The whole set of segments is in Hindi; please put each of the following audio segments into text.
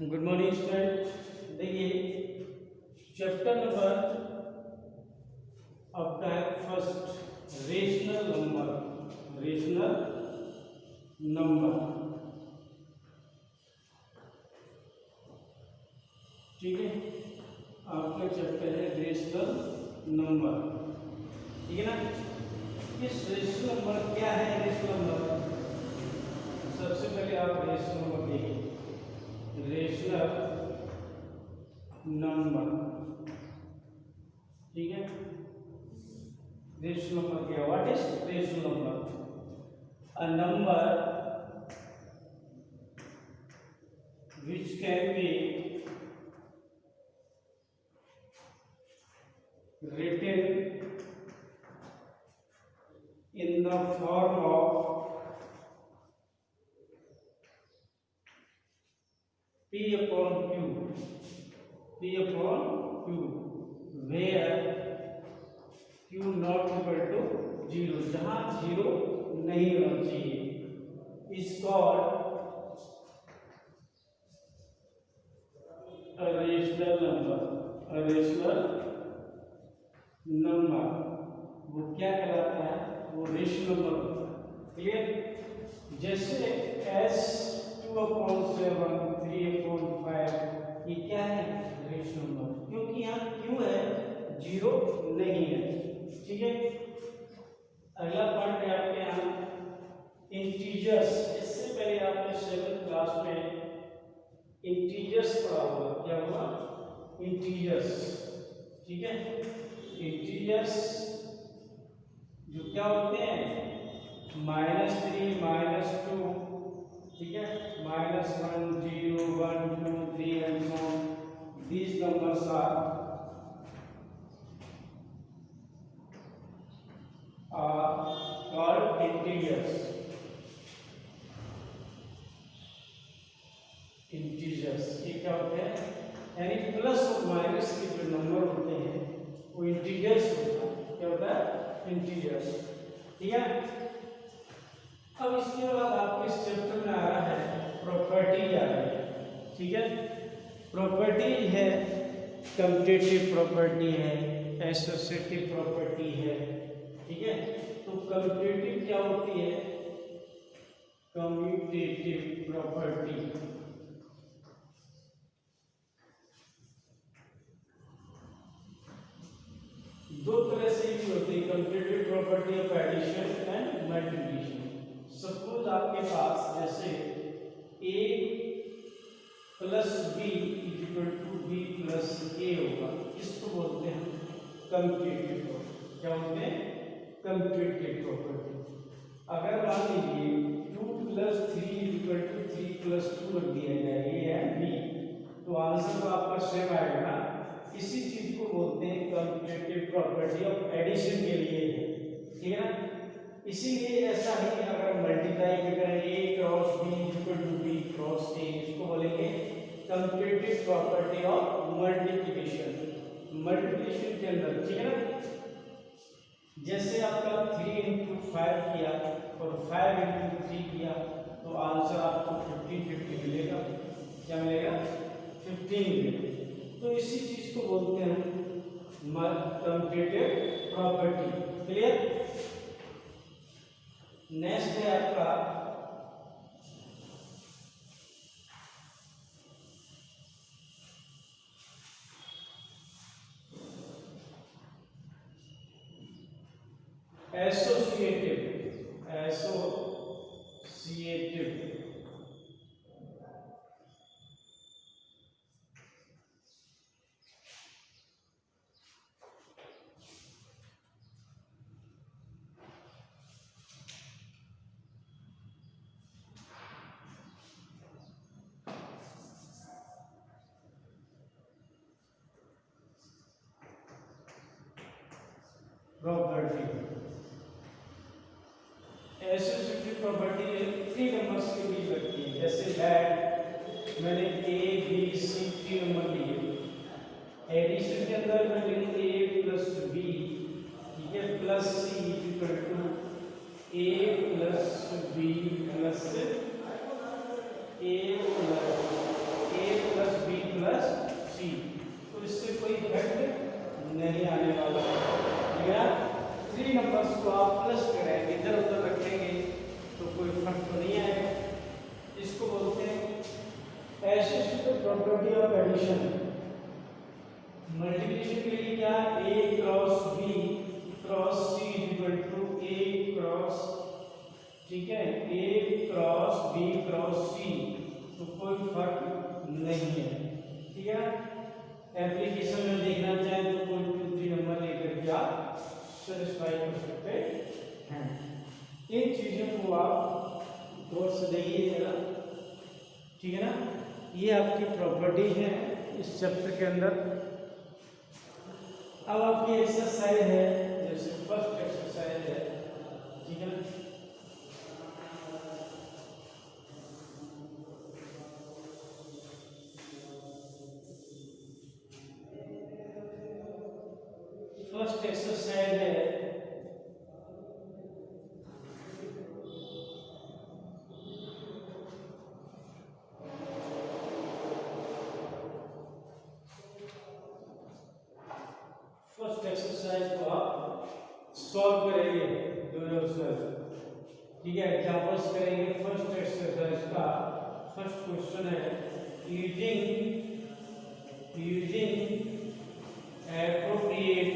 Good morning student. देखिए चैप्टर नंबर आपका है first rational number. Rational number, ठीक है। आपका चैप्टर है रेशनल नंबर, ठीक है ना। इस रेशनल नंबर क्या है? रेशनल नंबर सबसे पहले आप रेशनल नंबर देखिए। रेशनल नंबर, ठीक है। रेशनल नंबर क्या? What is rational number? A number which can be written in the form of p upon q, where q not equal to 0, जहां 0 नहीं होना चाहिए, is called a rational number। a rational number वो क्या कहलाता है? वो रेशनल नंबर होता है। क्लियर? जैसे s2/7, 3/5 ये क्या है? रेशनल नंबर, क्योंकि यहाँ q है, 0 नहीं है, ठीक है। अगला पॉइंट है आपके यहाँ इंटीजर्स। इससे पहले आपने 7th क्लास में इंटीजर्स पढ़ा होगा। क्या होगा? इंटीजर्स, ठीक है। इंटीजर्स जो क्या होते हैं? -3, -2, ठीक है, -1, 0, 1, 2, 3 and so on. These numbers are called integers। Integers ये क्या होते हैं? यानी प्लस और माइनस के जो नंबर होते हैं वो इंटीजर्स होता है। क्या होता है? इंटीजर्स, ठीक है। अब इसके बाद आपके इस चैप्टर में आ रहा है प्रॉपर्टी आ रही है, ठीक है। प्रॉपर्टी है, कम्यूटेटिव प्रॉपर्टी है, एसोसिएटिव प्रॉपर्टी है, ठीक है। तो कम्यूटेटिव क्या होती है? कम्यूटेटिव प्रॉपर्टी दो तरह से भी होती है, commutative property of addition and multiplication. Suppose आपके पास जैसे a plus B equal to B plus A होगा, इसको बोलते हैं कम्यूटेटिव प्रॉपर्टी। क्या बोलते हैं? Commutative property. अगर मान लीजिए 2 + 3 इक्वल टू 3 + 2 रख दिया जाए, ए एंड बी, तो आंसर तो आपका सेम आएगा ना। इसी चीज को बोलते हैं कम्यूटेटिव प्रॉपर्टी ऑफ एडिशन के लिए, ठीक है ना। इसीलिए ऐसा ही अगर मल्टीप्लाई भी करें a cross b equal to b cross a, इसको बोलेंगे commutative property of multiplication. Multiplication के अंदर, ठीक है ना। जैसे आपका 3 × 5 किया और 5 × 3 किया, तो आंसर आपको 15 मिलेगा। क्या मिलेगा? 15 मिलेगा। तो इसी चीज को बोलते हैं कम्यूटेटिव प्रॉपर्टी। क्लियर? नेक्स्ट है आपका associative. Property associative property 3 numbers के बीच लगती है। जैसे दैट मैंने a b c 3 नंबर लिए, एडिशन के अंदर मैं लिखूंगा a प्लस b, ठीक है, plus c equal to a plus b plus a plus C, तो इससे कोई इफेक्ट नहीं आने वाला है। या 3 नंबर्स को आप प्लस करेंगे, इधर उधर रखेंगे तो कोई इफेक्ट तो नहीं आएगा। इसको बोलते हैं assisted property of addition. Multiplication के लिए क्या, a cross b cross c equal to a cross, ठीक है, a cross b cross c, तो कोई फर्क नहीं है। ठीक है, एप्लीकेशन में देखना चाहें तो कोई 2 3 नंबर लेकर के आप सेटिस्फाई कर सकते हैं। इन चीजों को आप गौर से देखिए जरा, ठीक है ना। ये आपकी प्रॉपर्टी है इस चैप्टर के अंदर। अब आपकी एक्सरसाइज है, जैसे फर्स्ट एक्सरसाइज है, ठीक है ना। फर्स्ट एक्सरसाइज है को आप सॉल्व करेंगे डू योरसेल्फ, ठीक है, एग्जांपल्स करेंगे। फर्स्ट एक्सरसाइज का फर्स्ट क्वेश्चन है यूजिंग appropriate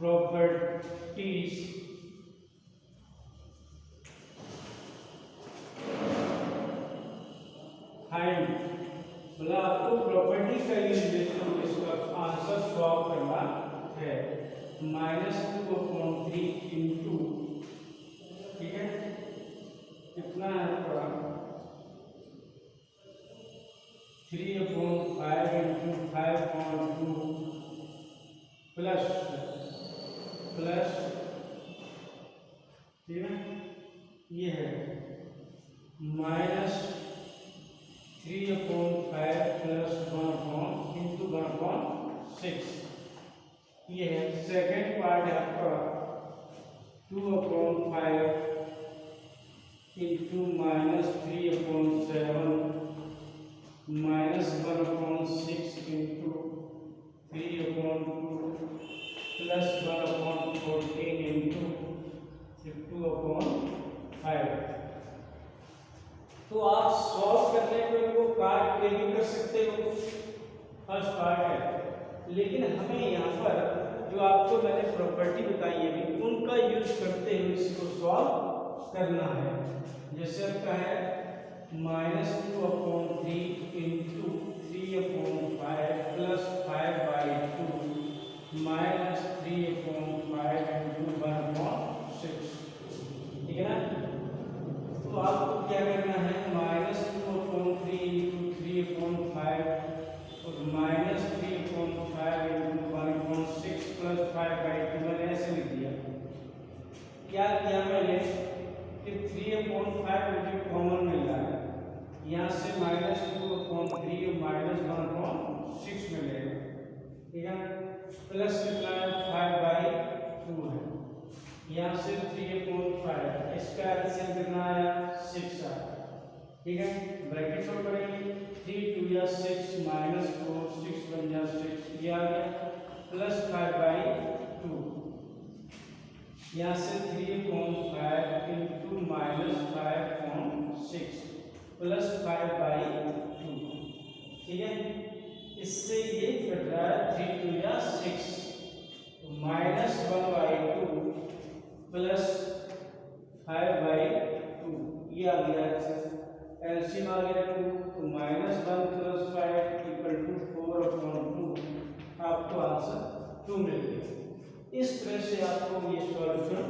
properties फाइंड, मतलब आपको प्रॉपर्टी का यूज देते हुए इसका आंसर सॉल्व करना है। -2/3 इंटू, ठीक है, कितना है आपका 3/5 इंटू 5/2 प्लस, ठीक है, ये है -3/5 प्लस 1 इंटू 1/6, ये है। सेकेंड पार्ट है आपका 2/5 इंटू -3/7 -1/6 इंटू 3/2 प्लस 1/14 इंटू 2/5। तो आप सॉल्व करने को इनको काट के भी कर सकते हो, फर्स्ट पार्ट है, लेकिन हमें यहाँ पर जो आपको मैंने प्रॉपर्टी बताई है उनका यूज करते हुए इसको सॉल्व करना है। जैसे आपका है -2/3 इंटू 3/5 प्लस 5/2 -3/5 इंटू 1/6, ठीक है ना। तो आपको क्या करना है, -2/3 इंटू 3/5 और -3/5 इंटू 1/6 प्लस 5/2, मैंने ऐसे लिख दिया। क्या किया मैंने कि 3/5 मुझे कॉमन मिल रहा है, यहाँ से -2/3 और -1/6 मिलेगा, ठीक है, प्लस कितना है 5/2 है, यहाँ से 3/5, इसका एलसीएम कितना आया 6 आया, ठीक है। ब्रैकेट में करेंगे 3 2 या 6 -4 6 1 या 6, ये आ गया प्लस 5/2, यहाँ से 3/5 इंटू -5/6 प्लस 5/2, ठीक है। इससे ये कट रहा है 3 2 या 6, -1/2 प्लस 5/2, ये आ गया एलसीएम आ गया 2, तो -1 प्लस 5 इक्वल टू 4/2, आपको आंसर 2 मिल गया। इस तरह से आपको ये सॉल्यूशन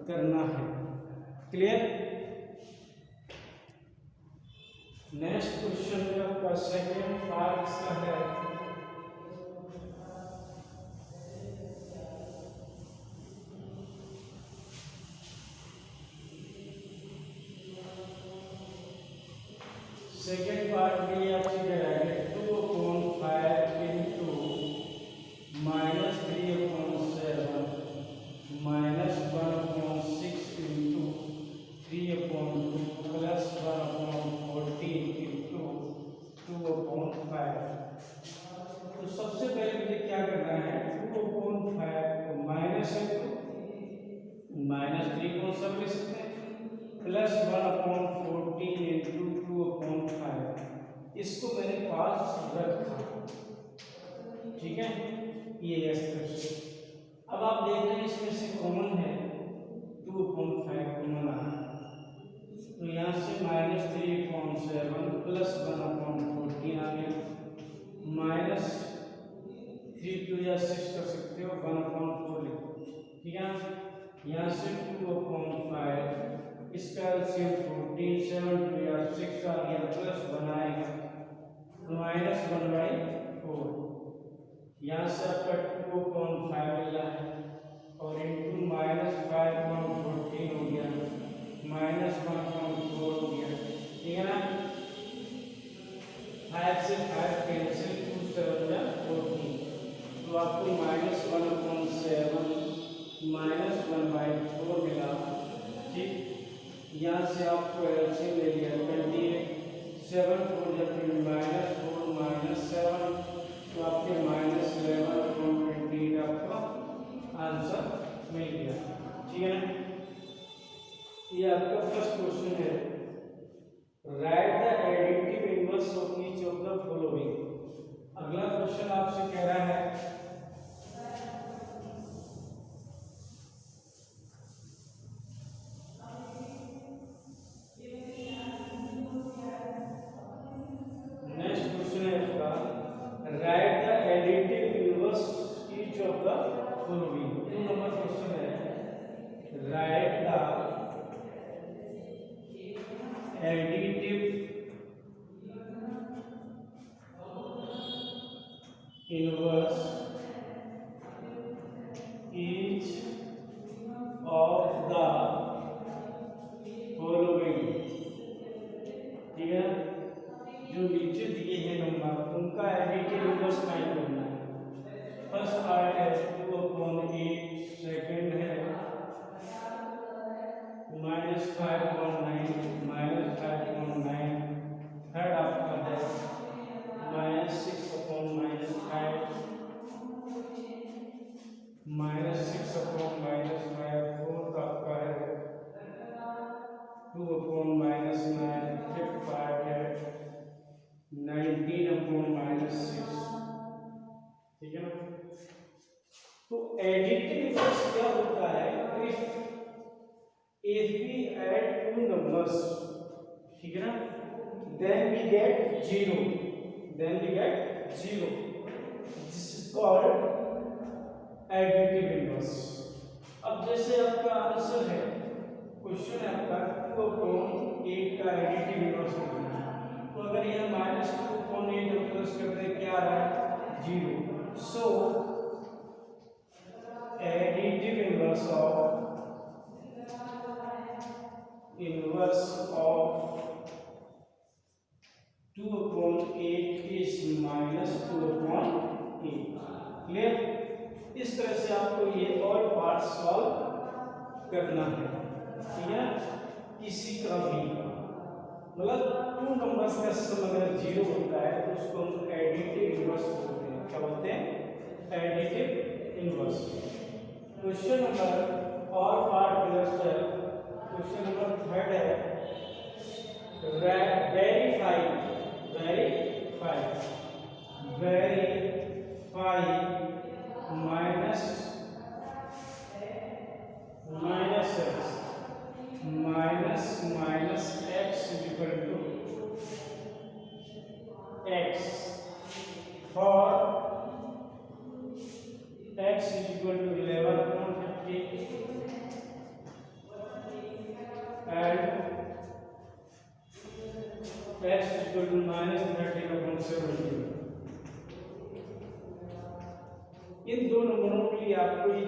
करना है। क्लियर। नेक्स्ट क्वेश्चन में आपका सेकेंड पार्ट इसका है सेकेंड पार्ट में आपसे कराएंगे 2/5 इंटू -3/7 -1/6 इंटू 3/2 प्लस 1/4 -3 कौन सा ले सकते हैं, +1/14 इंटू 2/5, इसको मैंने पास रखा, ठीक है, ये इस तरह से। अब आप देख रहे हैं इसमें से कॉमन है 2/5 कॉमन आ रहा है, तो यहाँ से -3/7 प्लस 1/14 आ गया, माइनस 3 2 या 6 कर सकते हो, 1/4 लिखो, ठीक है। यहाँ से 2/5, इसका एलसीएम 14, 7 2 या 6 आ गया, प्लस बनाएगा -1/4, यहाँ से आपका 2/5 मिला है और इंटू -5/14 हो गया, -1/4 हो गया, ठीक है ना। 5 से 5 कैंसिल, 2 7 या 14, तो आपको -1/7 -1/4 मिला, ठीक। यहाँ से आपको एलसीएम ले लिया 28, 7 4 या फिर -4 -7, तो आपके -11/28 आपका आंसर मिल गया, ठीक है ना। ये आपका फर्स्ट क्वेश्चन है, right the additive inverse of each of the following. अगला क्वेश्चन आपसे कह रहा है inverse each of the following, ठीक है। जो नीचे दिए हैं नंबर उनका एडिटिव इनवर्स फाइंड करना है। फर्स्ट पार्ट है 2/8, सेकंड है -5/9, -5/9, थर्ड आपका है -6/-5, -6/-5, फोर्थ आपका है 2/-9, फिफ्थ पार्ट है 19/-6, ठीक है ना। तो एडिटिव इनवर्स क्या होता है, if we add two numbers, ठीक है ना, then we get 0, this is called additive inverse. अब जैसे आपका आंसर है, क्वेश्चन है आपका 2/8 का एडिटिव इनवर्स निकालना है, तो अगर यह -2/8 प्लस कर दे क्या आ रहा है 0, so additive inverse of 2/8 is -2/8, clear. इस तरह से आपको ये ऑल पार्ट सॉल्व करना है, ठीक है। किसी का भी मतलब टू नंबर्स का सम अगर 0 होता है तो उसको हम एडिटिव इनवर्स बोलते हैं। क्या बोलते हैं? Additive inverse. क्वेश्चन नंबर और पार्ट क्वेश्चन नंबर थर्ड है verify minus x equal to x for x equal to 11/50 and x equal to -13/70। इन दो नंबरों के लिए आपको ये